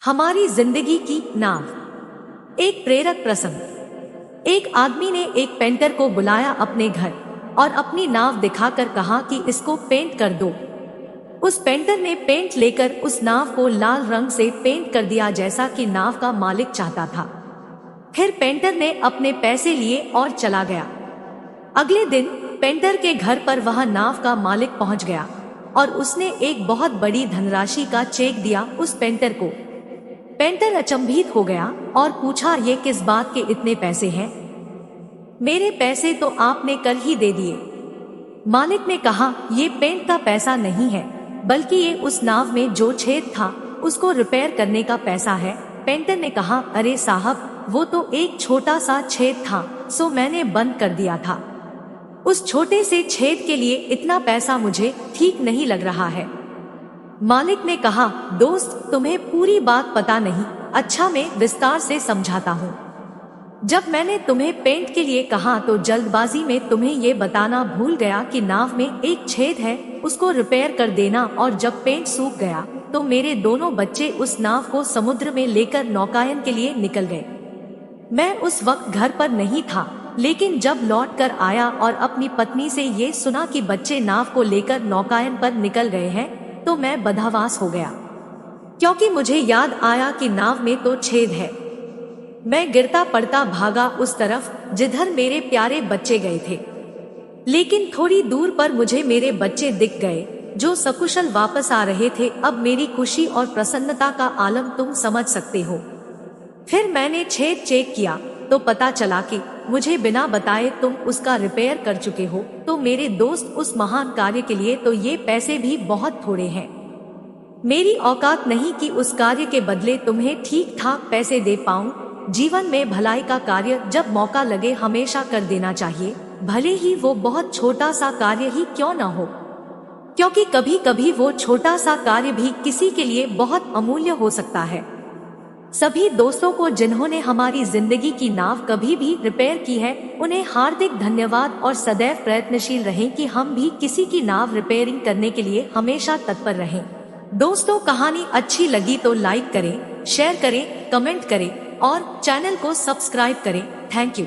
हमारी जिंदगी की नाव। एक प्रेरक प्रसंग। एक आदमी ने एक पेंटर को बुलाया अपने घर और अपनी नाव दिखाकर कहा कि इसको पेंट कर दो। उस पेंटर ने पेंट लेकर उस नाव को लाल रंग से पेंट कर दिया जैसा कि नाव का मालिक चाहता था। फिर पेंटर ने अपने पैसे लिए और चला गया। अगले दिन पेंटर के घर पर वह नाव का मालिक पहुंच गया और उसने एक बहुत बड़ी धनराशि का चेक दिया उस पेंटर को। पेंटर अचंभित हो गया और पूछा, ये किस बात के इतने पैसे हैं? मेरे पैसे तो आपने कल ही दे दिए। मालिक ने कहा, ये पेंट का पैसा नहीं है, बल्कि ये उस नाव में जो छेद था उसको रिपेयर करने का पैसा है। पेंटर ने कहा, अरे साहब, वो तो एक छोटा सा छेद था, सो मैंने बंद कर दिया था। उस छोटे से छेद के लिए इतना पैसा मुझे ठीक नहीं लग रहा है। मालिक ने कहा, दोस्त, तुम्हें पूरी बात पता नहीं। अच्छा, मैं विस्तार से समझाता हूँ। जब मैंने तुम्हें पेंट के लिए कहा तो जल्दबाजी में तुम्हें ये बताना भूल गया कि नाव में एक छेद है, उसको रिपेयर कर देना। और जब पेंट सूख गया तो मेरे दोनों बच्चे उस नाव को समुद्र में लेकर नौकायन के लिए निकल गए। मैं उस वक्त घर पर नहीं था, लेकिन जब लौट कर आया और अपनी पत्नी से ये सुना कि बच्चे नाव को लेकर नौकायन पर निकल गए हैं, तो मैं बदहवास हो गया, क्योंकि मुझे याद आया कि नाव में तो छेद है। मैं गिरता पड़ता भागा उस तरफ जिधर मेरे प्यारे बच्चे गए थे, लेकिन थोड़ी दूर पर मुझे मेरे बच्चे दिख गए जो सकुशल वापस आ रहे थे। अब मेरी खुशी और प्रसन्नता का आलम तुम समझ सकते हो। फिर मैंने छेद चेक किया तो पता चला कि मुझे बिना बताए तुम उसका रिपेयर कर चुके हो। तो मेरे दोस्त, उस महान कार्य के लिए तो ये पैसे भी बहुत थोड़े हैं। मेरी औकात नहीं कि उस कार्य के बदले तुम्हें ठीक ठाक पैसे दे पाऊं। जीवन में भलाई का कार्य जब मौका लगे हमेशा कर देना चाहिए, भले ही वो बहुत छोटा सा कार्य ही क्यों न हो, क्योंकि कभी कभी वो छोटा सा कार्य भी किसी के लिए बहुत अमूल्य हो सकता है। सभी दोस्तों को जिन्होंने हमारी जिंदगी की नाव कभी भी रिपेयर की है, उन्हें हार्दिक धन्यवाद और सदैव प्रयत्नशील रहें कि हम भी किसी की नाव रिपेयरिंग करने के लिए हमेशा तत्पर रहें। दोस्तों, कहानी अच्छी लगी तो लाइक करें, शेयर करें, कमेंट करें और चैनल को सब्सक्राइब करें। Thank you.